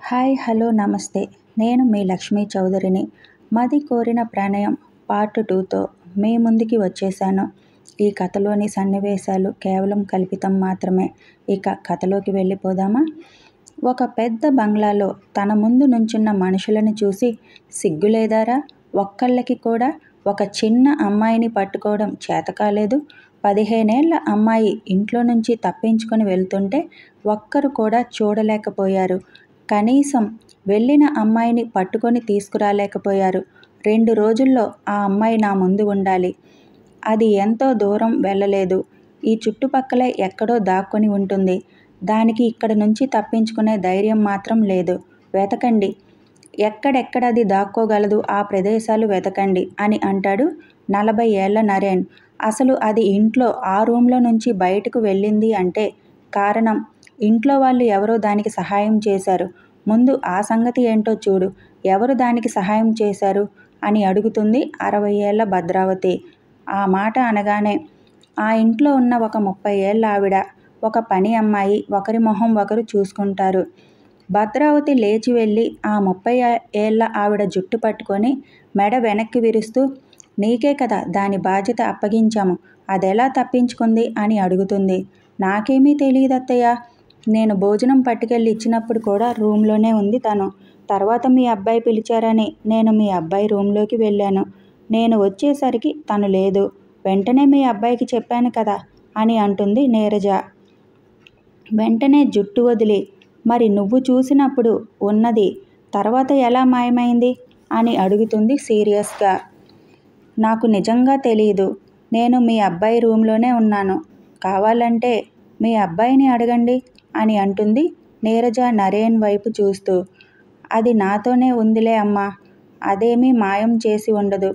Hi hello నమస్తే. నేను మీ లక్ష్మీ చౌదరిని. మది కోరిన ప్రణయం పార్ట్ 2తో మీ ముందుకి వచ్చేసాను. ఈ కథలోని సన్నివేశాలు కేవలం కల్పితం మాత్రమే. ఇక కథలోకి వెళ్ళిపోదామా? ఒక పెద్ద బంగ్లాలో తన ముందు నుంచున్న మనుషులను చూసి సిగ్గులేదారా? ఒక్కళ్ళకి కూడా ఒక చిన్న అమ్మాయిని పట్టుకోవడం చేతకాలేదు. 15 ఏళ్ల అమ్మాయి ఇంట్లో నుంచి తప్పించుకొని వెళ్తుంటే ఒక్కరు కూడా చూడలేకపోయారు. కనీసం వెళ్ళిన అమ్మాయిని పట్టుకొని తీసుకురాలేకపోయారు. 2 రోజుల్లో ఆ అమ్మాయి నా ముందు ఉండాలి. అది ఎంతో దూరం వెళ్ళలేదు. ఈ చుట్టుపక్కలే ఎక్కడో దాక్కొని ఉంటుంది. దానికి ఇక్కడ నుంచి తప్పించుకునే ధైర్యం మాత్రం లేదు. వెతకండి. ఎక్కడెక్కడది దాక్కోగలదు ఆ ప్రదేశాలు వెతకండి అని అంటాడు 40 ఏళ్ల నరేన్. అసలు అది ఇంట్లో ఆ రూమ్లో నుంచి బయటకు వెళ్ళింది అంటే కారణం ఇంట్లో వాళ్ళు ఎవరో దానికి సహాయం చేశారు. ముందు ఆ సంగతి ఏంటో చూడు. ఎవరు దానికి సహాయం చేశారు అని అడుగుతుంది 60 ఏళ్ల భద్రావతి. ఆ మాట అనగానే ఆ ఇంట్లో ఉన్న ఒక 30 ఏళ్ల ఆవిడ, ఒక పని అమ్మాయి ఒకరి మొహం ఒకరు చూసుకుంటారు. భద్రావతి లేచి వెళ్ళి ఆ 30 ఏళ్ల ఆవిడ జుట్టు పట్టుకొని మెడ వెనక్కి విరుస్తూ, నీకే కదా దాని బాధ్యత అప్పగించాము, అదెలా తప్పించుకుంది అని అడుగుతుంది. నాకేమీ తెలియదత్తయ్య. నేను భోజనం పట్టుకెళ్ళి ఇచ్చినప్పుడు కూడా రూమ్లోనే ఉంది తను. తర్వాత మీ అబ్బాయి పిలిచారని నేను మీ అబ్బాయి రూమ్లోకి వెళ్ళాను. నేను వచ్చేసరికి తను లేదు. వెంటనే మీ అబ్బాయికి చెప్పాను కదా అని అంటుంది నీరజ. వెంటనే జుట్టు వదిలి, మరి నువ్వు చూసినప్పుడు ఉన్నది తర్వాత ఎలా మాయమైంది అని అడుగుతుంది సీరియస్గా. నాకు నిజంగా తెలీదు. నేను మీ అబ్బాయి రూమ్లోనే ఉన్నాను. కావాలంటే మీ అబ్బాయిని అడగండి అని అంటుంది నీరజ నరేన్ వైపు చూస్తూ. అది నాతోనే ఉందిలే అమ్మా. అదేమీ మాయం చేసి ఉండదు.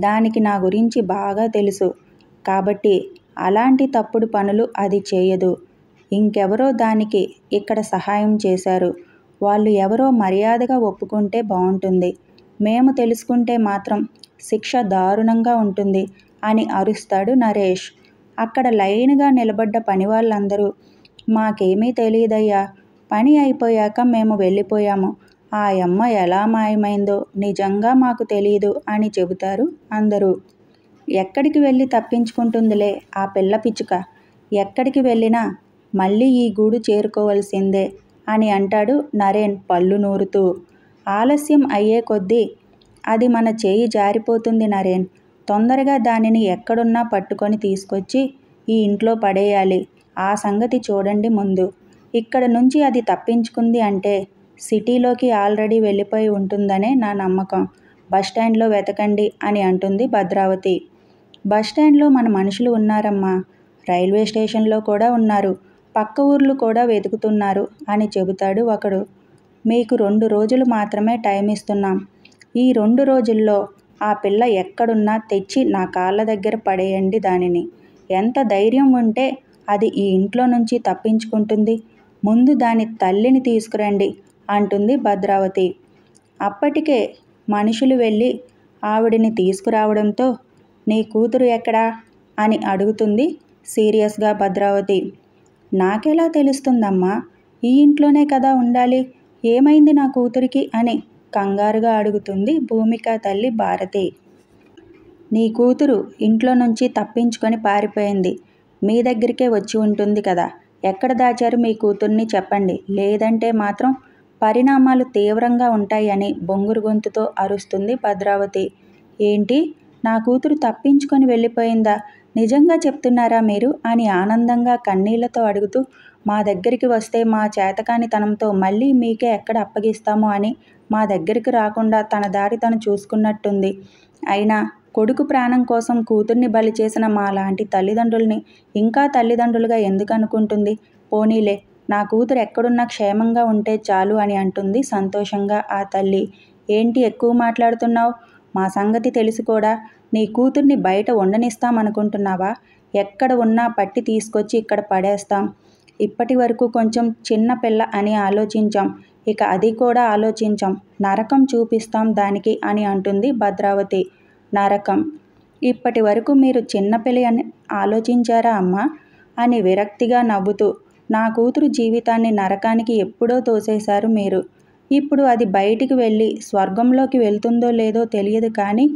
దానికి నా గురించి బాగా తెలుసు. కాబట్టి అలాంటి తప్పుడు పనులు అది చేయదు. ఇంకెవరో దానికి ఇక్కడ సహాయం చేశారు. వాళ్ళు ఎవరో మర్యాదగా ఒప్పుకుంటే బాగుంటుంది. మేము తెలుసుకుంటే మాత్రం శిక్ష దారుణంగా ఉంటుంది అని అరుస్తాడు నరేష్. అక్కడ లైన్గా నిలబడ్డ పనివాళ్ళందరూ, మాకేమీ తెలియదయ్యా. పని అయిపోయాక మేము వెళ్ళిపోయాము. ఆ అమ్మ ఎలా మాయమైందో నిజంగా మాకు తెలీదు అని చెబుతారు అందరూ. ఎక్కడికి వెళ్ళి తప్పించుకుంటుందిలే ఆ పిల్ల పిచ్చుక. ఎక్కడికి వెళ్ళినా మళ్ళీ ఈ గూడు చేరుకోవలసిందే అని అంటాడు నరేన్ పళ్ళు నూరుతూ. ఆలస్యం అయ్యే కొద్దీ అది మన చేయి జారిపోతుంది నరేన్. తొందరగా దానిని ఎక్కడున్నా పట్టుకొని తీసుకొచ్చి ఈ ఇంట్లో పడేయాలి. ఆ సంగతి చూడండి ముందు. ఇక్కడ నుంచి అది తప్పించుకుంది అంటే సిటీలోకి ఆల్రెడీ వెళ్ళిపోయి ఉంటుందనే నా నమ్మకం. బస్టాండ్లో వెతకండి అని అంటుంది భద్రావతి. బస్టాండ్లో మన మనుషులు ఉన్నారమ్మా. రైల్వే స్టేషన్లో కూడా ఉన్నారు. పక్క ఊర్లు కూడా వెతుకుతున్నారు అని చెబుతాడు ఒకడు. మీకు 2 రోజులు మాత్రమే టైం ఇస్తున్నాం. ఈ 2 రోజుల్లో ఆ పిల్ల ఎక్కడున్నా తెచ్చి నా కాళ్ళ దగ్గర పడేయండి దానిని. ఎంత ధైర్యం ఉంటే అది ఈ ఇంట్లో నుంచి తప్పించుకుంటుంది. ముందు దాని తల్లిని తీసుకురండి అంటుంది భద్రావతి. అప్పటికే మనుషులు వెళ్ళి ఆవిడిని తీసుకురావడంతో నీ కూతురు ఎక్కడా అని అడుగుతుంది సీరియస్గా భద్రావతి. నాకెలా తెలుస్తుందమ్మా? ఈ ఇంట్లోనే కదా ఉండాలి. ఏమైంది నా కూతురికి అని కంగారుగా అడుగుతుంది భూమిక తల్లి భారతి. నీ కూతురు ఇంట్లో నుంచి తప్పించుకొని పారిపోయింది. మీ దగ్గరికే వచ్చి ఉంటుంది కదా. ఎక్కడ దాచారు మీ కూతుర్ని చెప్పండి. లేదంటే మాత్రం పరిణామాలు తీవ్రంగా ఉంటాయని బొంగురు గొంతుతో అరుస్తుంది భద్రావతి. ఏంటి? నా కూతురు తప్పించుకొని వెళ్ళిపోయిందా? నిజంగా చెప్తున్నారా మీరు అని ఆనందంగా కన్నీళ్లతో అడుగుతూ, మా దగ్గరికి వస్తే మా చేతకానితనంతో మళ్ళీ మీకే ఎక్కడ అప్పగిస్తామో అని మా దగ్గరికి రాకుండా తన దారి తను చూసుకున్నట్టుంది. అయినా కొడుకు ప్రాణం కోసం కూతుర్ని బలి చేసిన మా లాంటి తల్లిదండ్రుల్ని ఇంకా తల్లిదండ్రులుగా ఎందుకు అనుకుంటుంది? పోనీలే, నా కూతురు ఎక్కడున్నా క్షేమంగా ఉంటే చాలు అని అంటుంది సంతోషంగా ఆ తల్లి. ఏంటి ఎక్కువ మాట్లాడుతున్నావు? మా సంగతి తెలిసి కూడా నీ కూతుర్ని బయట ఉండనిస్తామనుకుంటున్నావా? ఎక్కడ ఉన్నా పట్టి తీసుకొచ్చి ఇక్కడ పడేస్తాం. ఇప్పటి వరకు కొంచెం చిన్న పిల్ల అని ఆలోచించాం. ఇక అది కూడా ఆలోచించాం. నరకం చూపిస్తాం దానికి అని అంటుంది భద్రావతి. నరకం? ఇప్పటి వరకు మీరు చిన్నపిల్లి అని ఆలోచించారా అమ్మా అని విరక్తిగా నవ్వుతూ, నా కూతురు జీవితాన్ని నరకానికి ఎప్పుడో తోసేశారు మీరు. ఇప్పుడు అది బయటికి వెళ్ళి స్వర్గంలోకి వెళ్తుందో లేదో తెలియదు, కానీ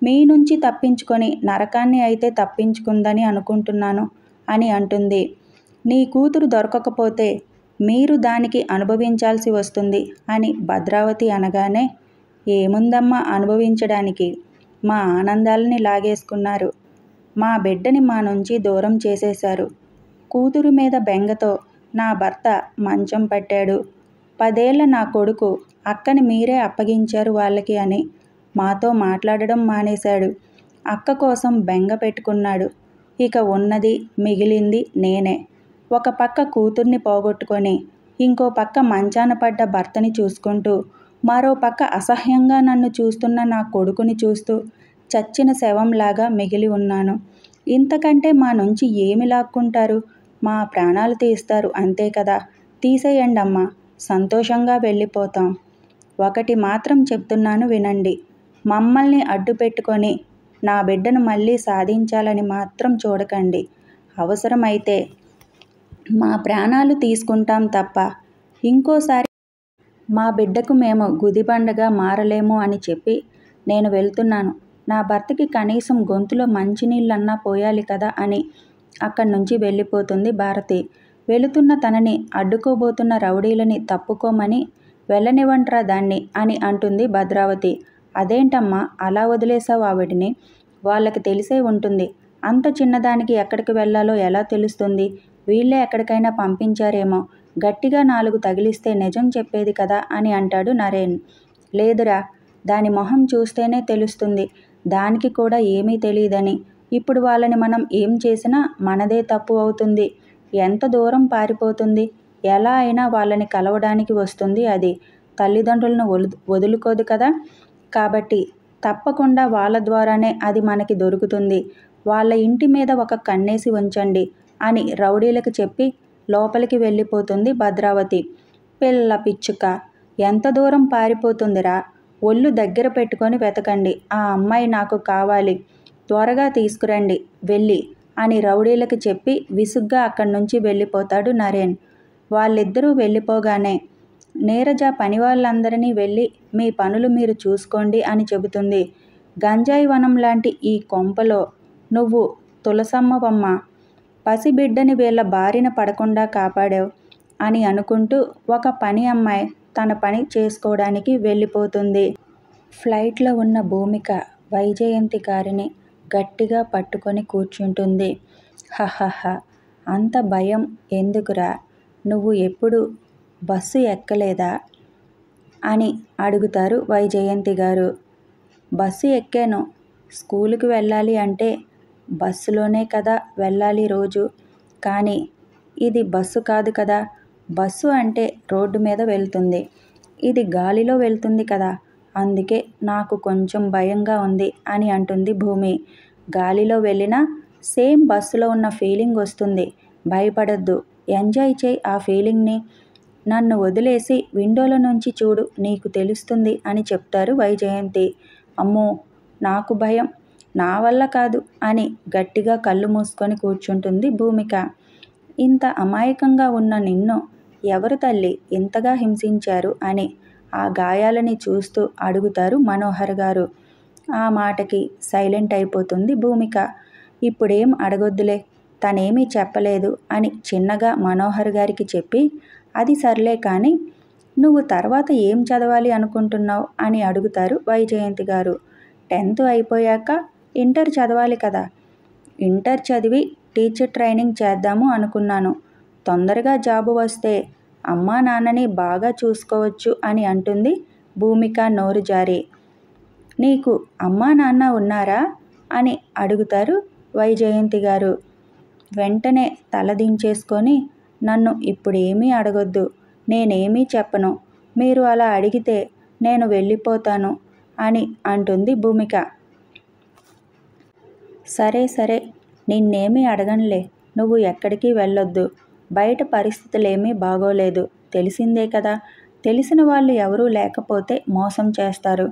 మీ నుంచి తప్పించుకొని నరకాన్ని అయితే తప్పించుకుందని అనుకుంటున్నాను అని అంటుంది. నీ కూతురు దొరకకపోతే మీరు దానికి అనుభవించాల్సి వస్తుంది అని భద్రావతి అనగానే, ఏముందమ్మా అనుభవించడానికి, మా ఆనందాలని లాగేసుకున్నారు, మా బిడ్డని మా నుంచి దూరం చేసేశారు, కూతురు మీద బెంగతో నా భర్త మంచం పట్టాడు, 10 ఏళ్ల నా కొడుకు అక్కని మీరే అప్పగించారు వాళ్ళకి అని మాతో మాట్లాడడం మానేశాడు, అక్క కోసం బెంగ పెట్టుకున్నాడు, ఇక ఉన్నది మిగిలింది నేనే. ఒక పక్క కూతుర్ని పోగొట్టుకొని ఇంకో పక్క మంచాన పడ్డ భర్తని చూసుకుంటూ, మరో పక్క అసహ్యంగా నన్ను చూస్తున్న నా కొడుకుని చూస్తూ చచ్చిన శవంలాగా మిగిలి ఉన్నాను. ఇంతకంటే మా నుంచి ఏమి లాక్కుంటారు? మా ప్రాణాలు తీస్తారు అంతే కదా, తీసేయండమ్మా, సంతోషంగా వెళ్ళిపోతాం. ఒకటి మాత్రం చెప్తున్నాను వినండి, మమ్మల్ని అడ్డు పెట్టుకొని నా బిడ్డను మళ్ళీ సాధించాలని మాత్రం చూడకండి. అవసరమైతే మా ప్రాణాలు తీసుకుంటాం తప్ప ఇంకోసారి మా బిడ్డకు మేము గుదిబండగా మారలేము అని చెప్పి నేను వెళ్తున్నాను. నా భర్తకి కనీసం గొంతులో మంచినీళ్ళన్నా పోయాలి కదా అని అక్కడి నుంచి వెళ్ళిపోతుంది భారతి. వెళుతున్న తనని అడ్డుకోబోతున్న రౌడీలని తప్పుకోమని, వెళ్ళనివ్వంట్రా దాన్ని అని అంటుంది భద్రావతి. అదేంటమ్మా అలా వదిలేసావు ఆవిడిని? వాళ్ళకి తెలిసే ఉంటుంది, అంత చిన్నదానికి ఎక్కడికి వెళ్ళాలో ఎలా తెలుస్తుంది? వీళ్ళే ఎక్కడికైనా పంపించారేమో, గట్టిగా 4 తగిలిస్తే నిజం చెప్పేది కదా అని అంటాడు నరేన్. లేదురా, దాని మొహం చూస్తేనే తెలుస్తుంది, దానికి కూడా ఏమీ తెలియదని. ఇప్పుడు వాళ్ళని మనం ఏం చేసినా మనదే తప్పు అవుతుంది. ఎంత దూరం పారిపోతుంది? ఎలా అయినా వాళ్ళని కలవడానికి వస్తుంది. అది తల్లిదండ్రులను వదులుకోదు కదా, కాబట్టి తప్పకుండా వాళ్ళ ద్వారానే అది మనకి దొరుకుతుంది. వాళ్ళ ఇంటి మీద ఒక కన్నేసి ఉంచండి అని రౌడీలకు చెప్పి లోపలికి వెళ్ళిపోతుంది భద్రావతి. పిల్ల పిచ్చుక, ఎంత దూరం పారిపోతుందిరా? ఒళ్ళు దగ్గర పెట్టుకొని వెతకండి, ఆ అమ్మాయి నాకు కావాలి, త్వరగా తీసుకురండి వెళ్ళి అని రౌడీలకు చెప్పి విసుగ్గా అక్కడి నుంచి వెళ్ళిపోతాడు నరేన్. వాళ్ళిద్దరూ వెళ్ళిపోగానే నీరజ పని వాళ్ళందరినీ వెళ్ళి మీ పనులు మీరు చూసుకోండి అని చెబుతుంది. గంజాయి వనం లాంటి ఈ కొంపలో నువ్వు తులసమ్మవమ్మ, పసిబిడ్డని వీళ్ళ బారిన పడకుండా కాపాడావు అని అనుకుంటూ ఒక పని అమ్మాయి తన పని చేసుకోవడానికి వెళ్ళిపోతుంది. ఫ్లైట్లో ఉన్న భూమిక వైజయంతి గారిని గట్టిగా పట్టుకొని కూర్చుంటుంది. హహహ, అంత భయం ఎందుకురా? నువ్వు ఎప్పుడు బస్సు ఎక్కలేదా అని అడుగుతారు వైజయంతి గారు. బస్సు ఎక్కాను, స్కూలుకి వెళ్ళాలి అంటే బస్సులోనే కదా వెళ్ళాలి రోజు, కానీ ఇది బస్సు కాదు కదా, బస్సు అంటే రోడ్డు మీద వెళ్తుంది, ఇది గాలిలో వెళ్తుంది కదా, అందుకే నాకు కొంచెం భయంగా ఉంది అని అంటుంది భూమి. గాలిలో వెళ్ళినా సేమ్ బస్సులో ఉన్న ఫీలింగ్ వస్తుంది, భయపడద్దు, ఎంజాయ్ చేయి ఆ ఫీలింగ్ని, నన్ను వదిలేసి విండోలో నుంచి చూడు, నీకు తెలుస్తుంది అని చెప్తారు వైజయంతి. అమ్మో నాకు భయం, నా వల్ల కాదు అని గట్టిగా కళ్ళు మూసుకొని కూర్చుంటుంది భూమిక. ఇంత అమాయకంగా ఉన్న నిన్ను ఎవరు తల్లి ఇంతగా హింసించారు అని ఆ గాయాలని చూస్తూ అడుగుతారు మనోహర్ గారు. ఆ మాటకి సైలెంట్ అయిపోతుంది భూమిక. ఇప్పుడేం అడగొద్దులే, తనేమీ చెప్పలేదు అని చిన్నగా మనోహర్ గారికి చెప్పి, అది సర్లే కానీ నువ్వు తర్వాత ఏం చదవాలి అనుకుంటున్నావు అని అడుగుతారు వైజయంతి గారు. 10th అయిపోయాక ఇంటర్ చదవాలి కదా, ఇంటర్ చదివి టీచర్ ట్రైనింగ్ చేద్దాము అనుకున్నాను, తొందరగా జాబు వస్తే అమ్మా నాన్నని బాగా చూసుకోవచ్చు అని అంటుంది భూమిక నోరు జారి. నీకు అమ్మా నాన్న ఉన్నారా అని అడుగుతారు వైజయంతి గారు. వెంటనే తలదించేసుకొని, నన్ను ఇప్పుడేమీ అడగొద్దు, నేనేమీ చెప్పను, మీరు అలా అడిగితే నేను వెళ్ళిపోతాను అని అంటుంది భూమిక. సరే సరే, నిన్నేమీ అడగనులే, నువ్వు ఎక్కడికి వెళ్ళొద్దు, బయట పరిస్థితులేమీ బాగోలేదు, తెలిసిందే కదా, తెలిసిన వాళ్ళు ఎవరూ లేకపోతే మోసం చేస్తారు.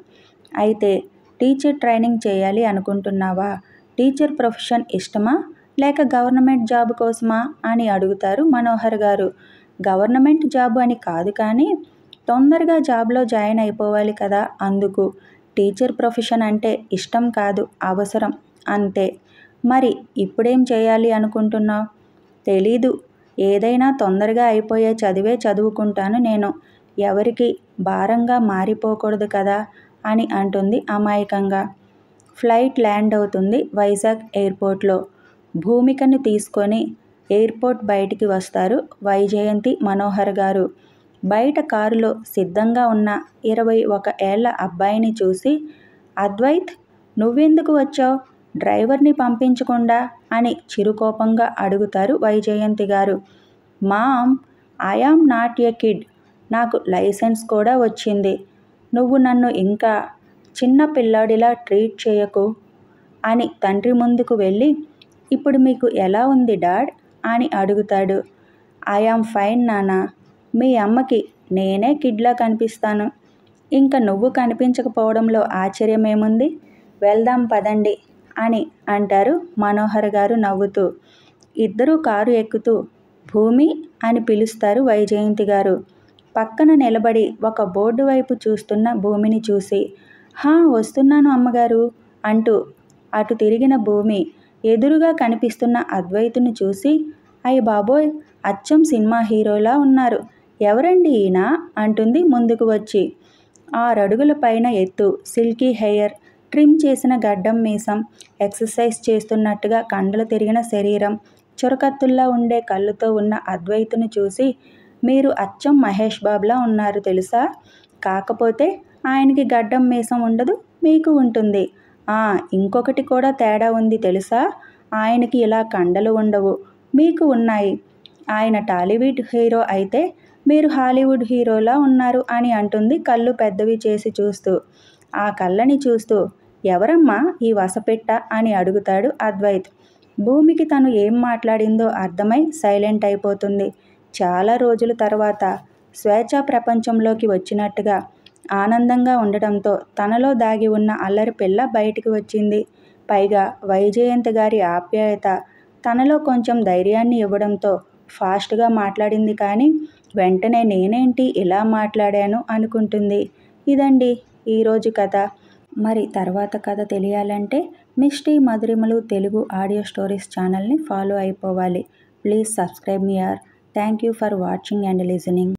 అయితే టీచర్ ట్రైనింగ్ చేయాలి అనుకుంటున్నావా? టీచర్ ప్రొఫెషన్ ఇష్టమా లేక గవర్నమెంట్ జాబ్ కోసమా అని అడుగుతారు మనోహర్ గారు. గవర్నమెంట్ జాబు అని కాదు, కానీ తొందరగా జాబ్లో జాయిన్ అయిపోవాలి కదా, అందుకు. టీచర్ ప్రొఫెషన్ అంటే ఇష్టం కాదు, అవసరం, అంతే. మరి ఇప్పుడేం చేయాలి అనుకుంటున్నావు? తెలీదు. ఏదైనా తొందరగా అయిపోయే చదివే చదువుకుంటాను నేను. ఎవరికి భారంగా మారిపోకూడదు కదా అని అంటుంది అమాయకంగా. ఫ్లైట్ ల్యాండ్ అవుతుంది వైజాగ్ ఎయిర్పోర్ట్లో. భూమికని తీసుకొని ఎయిర్పోర్ట్ బయటికి వస్తారు వైజయంతి మనోహర్ గారు. బయట కారులో సిద్ధంగా ఉన్న 21 ఏళ్ల అబ్బాయిని చూసి, అద్వైత్, నువ్వెందుకు వచ్చావు డ్రైవర్ని పంపించకుండా అని చిరుకోపంగా అడుగుతారు వైజయంతి గారు. Ma'am, I am not a kid, నాకు లైసెన్స్ కూడా వచ్చింది. నువ్వు నన్ను ఇంకా చిన్న పిల్లాడిలా ట్రీట్ చేయకు అని తండ్రి ముందుకు వెళ్ళి, ఇప్పుడు మీకు ఎలా ఉంది డాడ్ అని అడుగుతాడు. ఐఆమ్ ఫైన్ నానా, మీ అమ్మకి నేనే కిడ్లా కనిపిస్తాను. ఇంక నువ్వు కనిపించకపోవడంలో ఆశ్చర్యమేముంది, వెళ్దాం పదండి అని అంటారు మనోహర్ గారు నవ్వుతూ. ఇద్దరూ కారు ఎక్కుతూ భూమి అని పిలుస్తారు వైజయంతి గారు. పక్కన నిలబడి ఒక బోర్డు వైపు చూస్తున్న భూమిని చూసి, హా, వస్తున్నాను అమ్మగారు అంటూ అటు తిరిగిన భూమి ఎదురుగా కనిపిస్తున్న అద్వైతుని చూసి, అయ్ బాబోయ్, అచ్చం సినిమా హీరోలా ఉన్నారు, ఎవరండి ఈయన అంటుంది ముందుకు వచ్చి. 6 అడుగుల పైన ఎత్తు, సిల్కీ హెయిర్, ట్రిమ్ చేసిన గడ్డం మీసం, ఎక్సర్సైజ్ చేస్తున్నట్టుగా కండలు తిరిగిన శరీరం, చురకత్తుల్లా ఉండే కళ్ళుతో ఉన్న అద్వైతుని చూసి, మీరు అచ్చం మహేష్ బాబులా ఉన్నారు తెలుసా, కాకపోతే ఆయనకి గడ్డం మీసం ఉండదు, మీకు ఉంటుంది. ఇంకొకటి కూడా తేడా ఉంది తెలుసా, ఆయనకి ఇలా కండలు ఉండవు, మీకు ఉన్నాయి. ఆయన టాలీవుడ్ హీరో అయితే మీరు హాలీవుడ్ హీరోలా ఉన్నారు అని అంటుంది కళ్ళు పెద్దవి చేసి చూస్తూ. ఆ కళ్ళని చూస్తూ, ఎవరమ్మా ఈ వసపెట్ట అని అడుగుతాడు అద్వైత్. భూమికి తను ఏం మాట్లాడిందో అర్థమై సైలెంట్ అయిపోతుంది. చాలా రోజుల తర్వాత స్వేచ్ఛా ప్రపంచంలోకి వచ్చినట్టుగా ఆనందంగా ఉండటంతో తనలో దాగి ఉన్న అల్లరి పిల్ల బయటికి వచ్చింది. పైగా వైజయంతి గారి ఆప్యాయత తనలో కొంచెం ధైర్యాన్ని ఇవ్వడంతో ఫాస్ట్గా మాట్లాడింది. కానీ వెంటనే నేనేంటి ఇలా మాట్లాడాను అనుకుంటుంది. ఇదండి ఈరోజు కథ. మరి తర్వాత కథ తెలియాలంటే మిస్టీ మధురిమలు తెలుగు ఆడియో స్టోరీస్ ఛానల్ని ఫాలో అయిపోవాలి. Please subscribe me. Thank you for watching and listening.